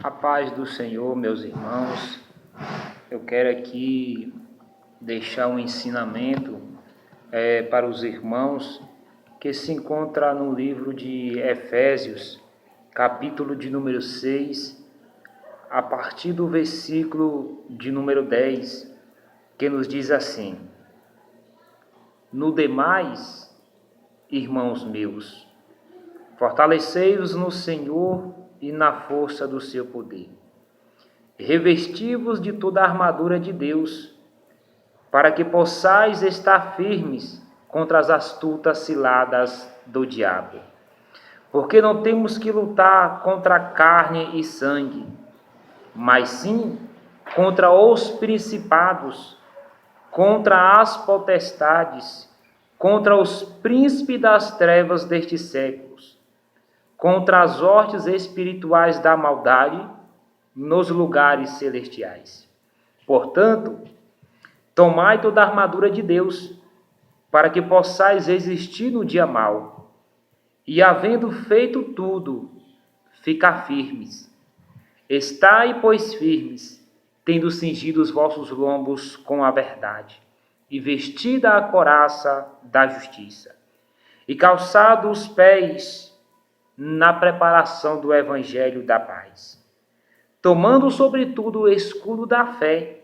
A paz do Senhor, meus irmãos. Eu quero aqui deixar um ensinamento para os irmãos que se encontra no livro de Efésios, capítulo de número 6, a partir do versículo de número 10, que nos diz assim: No demais, irmãos meus, fortalecei-vos no Senhor e na força do seu poder. Revesti-vos de toda a armadura de Deus, para que possais estar firmes contra as astutas ciladas do diabo. Porque não temos que lutar contra carne e sangue, mas sim contra os principados, contra as potestades, contra os príncipes das trevas destes séculos, contra as hostes espirituais da maldade nos lugares celestiais. Portanto, tomai toda a armadura de Deus, para que possais resistir no dia mau, e havendo feito tudo, ficar firmes. Estai, pois, firmes, tendo cingido os vossos lombos com a verdade, e vestida a couraça da justiça, e calçado os pés na preparação do evangelho da paz, tomando sobretudo o escudo da fé,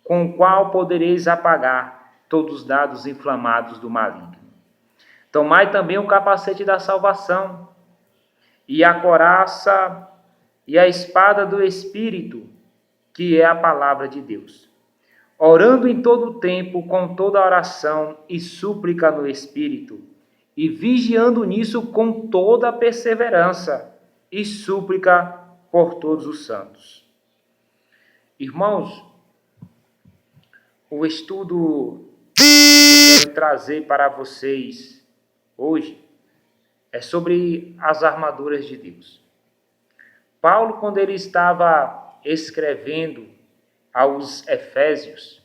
com o qual podereis apagar todos os dardos inflamados do maligno. Tomai também o capacete da salvação, e a couraça e a espada do Espírito, que é a palavra de Deus, orando em todo o tempo com toda oração e súplica no Espírito, e vigiando nisso com toda a perseverança e súplica por todos os santos. Irmãos, o estudo que eu quero trazer para vocês hoje é sobre as armaduras de Deus. Paulo, quando ele estava escrevendo aos Efésios,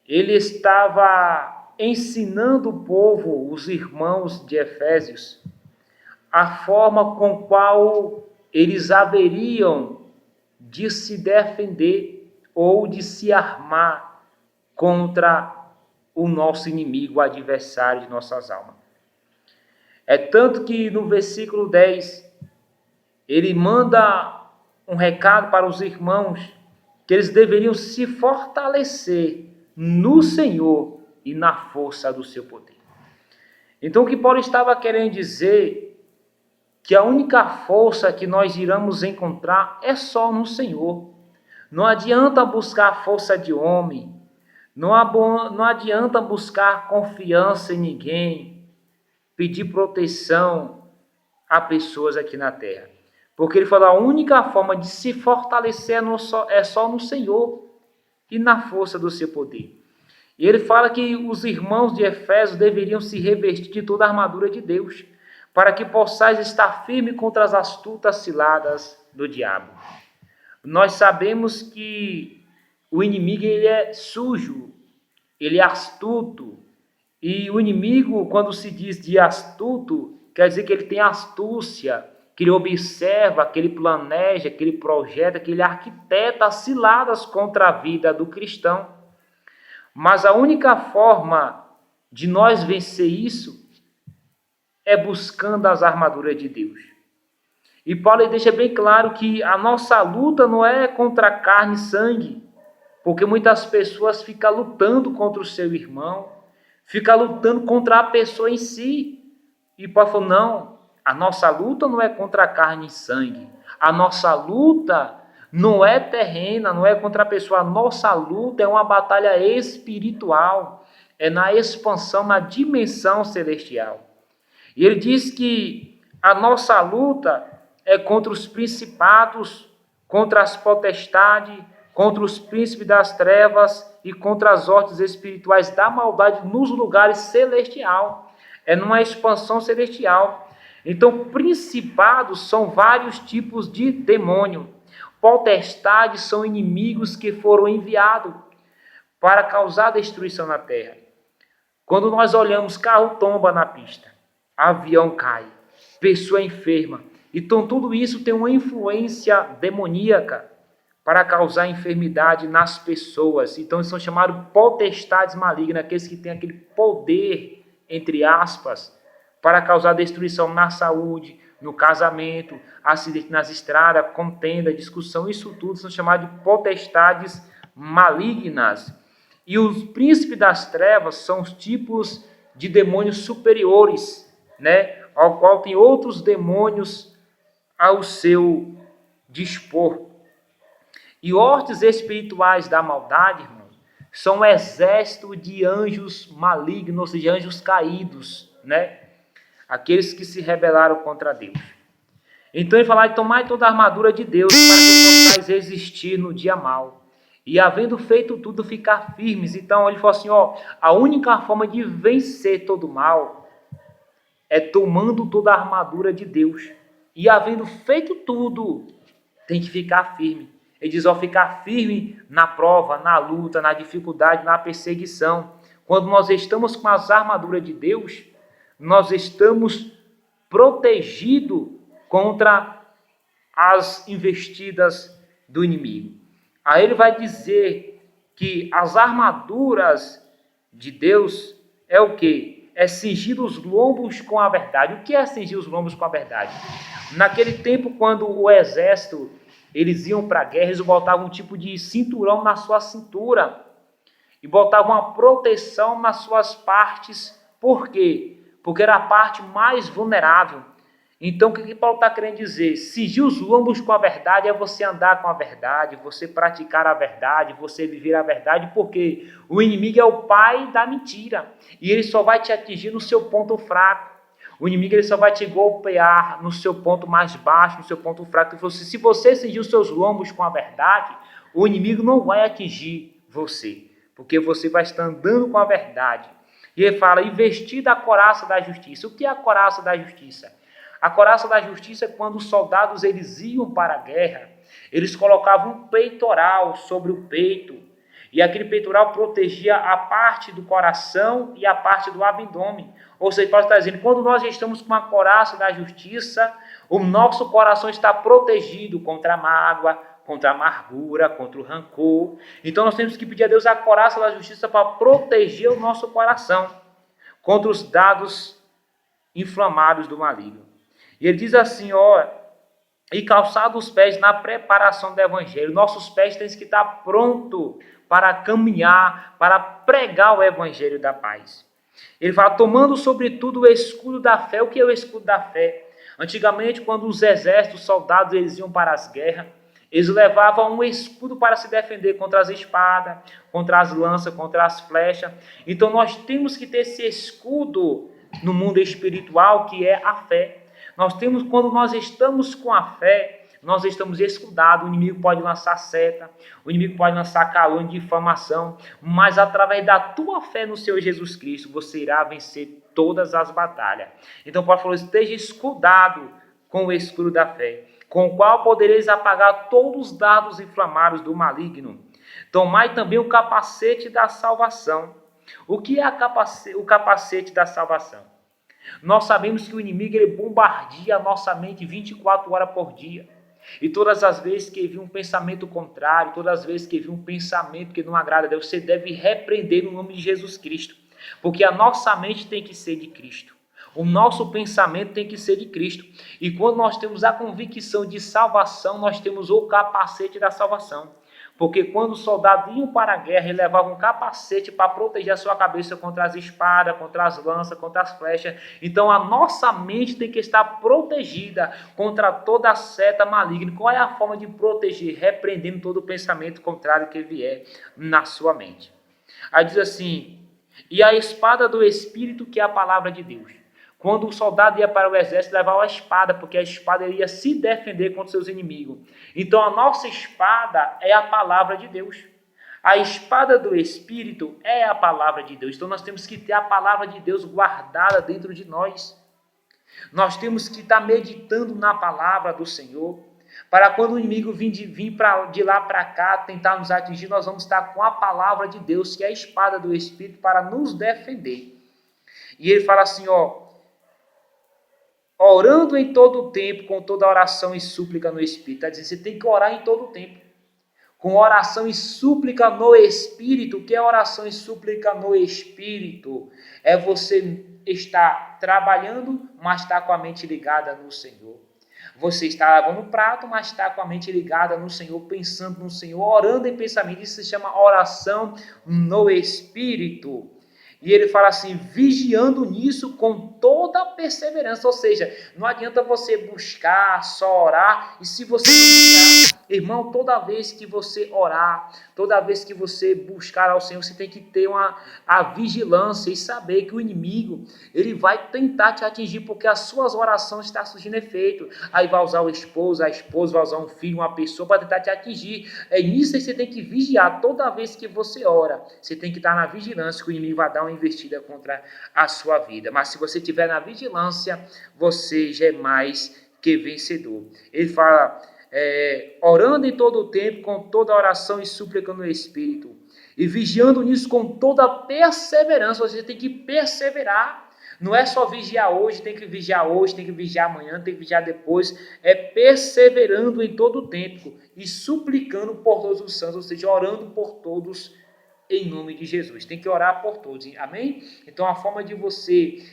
ele estava ensinando o povo, os irmãos de Efésios, a forma com qual eles haveriam de se defender ou de se armar contra o nosso inimigo, o adversário de nossas almas. É tanto que no versículo 10, ele manda um recado para os irmãos que eles deveriam se fortalecer no Senhor e na força do seu poder. Então, o que Paulo estava querendo dizer que a única força que nós iremos encontrar é só no Senhor. Não adianta buscar a força de homem, não adianta buscar confiança em ninguém, pedir proteção a pessoas aqui na terra. Porque ele falou, a única forma de se fortalecer é só no Senhor e na força do seu poder. E ele fala que os irmãos de Efésios deveriam se revestir de toda a armadura de Deus, para que possais estar firme contra as astutas ciladas do diabo. Nós sabemos que o inimigo ele é sujo, ele é astuto. E o inimigo, quando se diz de astuto, quer dizer que ele tem astúcia, que ele observa, que ele planeja, que ele projeta, que ele arquiteta ciladas contra a vida do cristão. Mas a única forma de nós vencer isso é buscando as armaduras de Deus. E Paulo deixa bem claro que a nossa luta não é contra carne e sangue, porque muitas pessoas ficam lutando contra o seu irmão, ficam lutando contra a pessoa em si. E Paulo falou, não, a nossa luta não é contra carne e sangue. A nossa luta não é terrena, não é contra a pessoa. A nossa luta é uma batalha espiritual, é na expansão, na dimensão celestial. E ele diz que a nossa luta é contra os principados, contra as potestades, contra os príncipes das trevas e contra as hostes espirituais da maldade nos lugares celestiais. É numa expansão celestial. Então, principados são vários tipos de demônio. Potestades são inimigos que foram enviados para causar destruição na terra. Quando nós olhamos, carro tomba na pista, avião cai, pessoa enferma, Então tudo isso tem uma influência demoníaca para causar enfermidade nas pessoas. Então eles são chamados potestades malignas, aqueles que têm aquele poder, entre aspas, para causar destruição na saúde, no casamento, acidente nas estradas, contenda, discussão, isso tudo são chamados de potestades malignas. E os príncipes das trevas são os tipos de demônios superiores, né? Ao qual tem outros demônios ao seu dispor. E hostes espirituais da maldade, irmãos, são um exército de anjos malignos, ou seja, anjos caídos, né? Aqueles que se rebelaram contra Deus. Então ele fala, tomai toda a armadura de Deus para que possais resistir no dia mau. E havendo feito tudo, ficar firmes. Então ele falou assim, a única forma de vencer todo mal é tomando toda a armadura de Deus. E havendo feito tudo, tem que ficar firme. Ele diz, ficar firme na prova, na luta, na dificuldade, na perseguição. Quando nós estamos com as armaduras de Deus, nós estamos protegidos contra as investidas do inimigo. Aí ele vai dizer que as armaduras de Deus é o quê? É cingir os lombos com a verdade. O que é cingir os lombos com a verdade? Naquele tempo, quando o exército, eles iam para a guerra, eles botavam um tipo de cinturão na sua cintura e botavam uma proteção nas suas partes. Por quê? Porque era a parte mais vulnerável. Então, o que Paulo está querendo dizer? Cingir os lombos com a verdade é você andar com a verdade, você praticar a verdade, você viver a verdade, porque o inimigo é o pai da mentira e ele só vai te atingir no seu ponto fraco. O inimigo ele só vai te golpear no seu ponto mais baixo, no seu ponto fraco. Se você cingir os seus lombos com a verdade, o inimigo não vai atingir você, porque você vai estar andando com a verdade. E ele fala, e vestir da couraça da justiça. O que é a couraça da justiça? A couraça da justiça é quando os soldados eles iam para a guerra, eles colocavam um peitoral sobre o peito, e aquele peitoral protegia a parte do coração e a parte do abdômen. Ou seja, Paulo está dizendo, quando nós estamos com a couraça da justiça, o nosso coração está protegido contra a mágoa, contra a amargura, contra o rancor. Então nós temos que pedir a Deus a couraça da justiça para proteger o nosso coração contra os dados inflamados do maligno. E ele diz assim, e calçado os pés na preparação do evangelho. Nossos pés têm que estar prontos para caminhar, para pregar o evangelho da paz. Ele fala, tomando sobretudo o escudo da fé. O que é o escudo da fé? Antigamente, quando os exércitos, os soldados, eles iam para as guerras, eles levavam um escudo para se defender contra as espadas, contra as lanças, contra as flechas. Então nós temos que ter esse escudo no mundo espiritual, que é a fé. Quando nós estamos com a fé, nós estamos escudados. O inimigo pode lançar seta, o inimigo pode lançar calúnia, difamação, mas através da tua fé no Senhor Jesus Cristo, você irá vencer todas as batalhas. Então Paulo falou, esteja escudado com o escudo da fé, com o qual podereis apagar todos os dardos inflamados do maligno. Tomai também o capacete da salvação. O que é o capacete da salvação? Nós sabemos que o inimigo ele bombardeia a nossa mente 24 horas por dia. E todas as vezes que vir um pensamento contrário, todas as vezes que vir um pensamento que não agrada a Deus, você deve repreender no nome de Jesus Cristo. Porque a nossa mente tem que ser de Cristo. O nosso pensamento tem que ser de Cristo. E quando nós temos a convicção de salvação, nós temos o capacete da salvação. Porque quando os soldados iam para a guerra, ele levava um capacete para proteger a sua cabeça contra as espadas, contra as lanças, contra as flechas. Então a nossa mente tem que estar protegida contra toda a seta maligna. Qual é a forma de proteger? Repreendendo todo o pensamento contrário que vier na sua mente. Aí diz assim, e a espada do Espírito, que é a palavra de Deus. Quando o soldado ia para o exército, levava a espada, porque a espada ia se defender contra seus inimigos. Então a nossa espada é a palavra de Deus. A espada do Espírito é a palavra de Deus. Então nós temos que ter a palavra de Deus guardada dentro de nós. Nós temos que estar meditando na palavra do Senhor, para quando o inimigo vir de lá para cá tentar nos atingir, nós vamos estar com a palavra de Deus, que é a espada do Espírito, para nos defender. E ele fala assim, orando em todo o tempo, com toda oração e súplica no Espírito. Está dizendo, você tem que orar em todo o tempo. Com oração e súplica no Espírito. O que é oração e súplica no Espírito? É você estar trabalhando, mas estar com a mente ligada no Senhor. Você está lavando o prato, mas está com a mente ligada no Senhor, pensando no Senhor, orando em pensamento. Isso se chama oração no Espírito. E ele fala assim, vigiando nisso com toda a perseverança. Ou seja, não adianta você buscar, só orar, e se você não vigiar, irmão, toda vez que você orar, toda vez que você buscar ao Senhor, você tem que ter a vigilância e saber que o inimigo, ele vai tentar te atingir, porque as suas orações estão surgindo efeito. Aí vai usar o esposo, a esposa, vai usar um filho, uma pessoa para tentar te atingir. É nisso que você tem que vigiar. Toda vez que você ora, você tem que estar na vigilância, que o inimigo vai dar uma investida contra a sua vida. Mas se você estiver na vigilância, você já é mais que vencedor. Ele fala, orando em todo o tempo, com toda oração e súplica no Espírito, e vigiando nisso com toda perseverança. Você tem que perseverar. Não é só vigiar hoje, tem que vigiar amanhã, tem que vigiar depois. É perseverando em todo o tempo e suplicando por todos os santos, ou seja, orando por todos em nome de Jesus. Tem que orar por todos, amém? Então a forma de você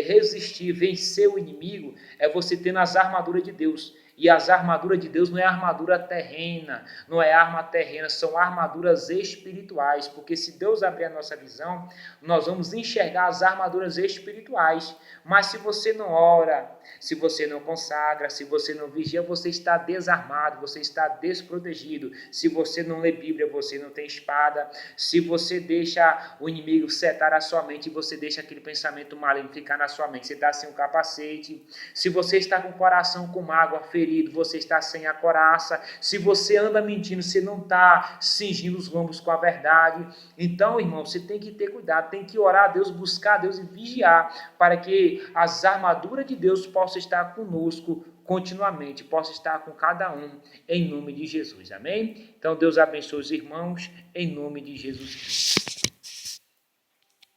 resistir, vencer o inimigo, é você tendo as armaduras de Deus. E as armaduras de Deus não é armadura terrena, não é arma terrena, são armaduras espirituais, porque se Deus abrir a nossa visão, nós vamos enxergar as armaduras espirituais. Mas se você não ora, se você não consagra, se você não vigia, você está desarmado, você está desprotegido. Se você não lê Bíblia, você não tem espada. Se você deixa o inimigo setar a sua mente, você deixa aquele pensamento maligno ficar na sua mente, você está sem um capacete. Se você está com o coração com mágoa, ferido, você está sem a coraça. Se você anda mentindo, você não está cingindo os lombos com a verdade. Então, irmão, você tem que ter cuidado, tem que orar a Deus, buscar a Deus e vigiar, para que as armaduras de Deus possam estar conosco continuamente, possam estar com cada um, em nome de Jesus, amém? Então, Deus abençoe os irmãos, em nome de Jesus Cristo.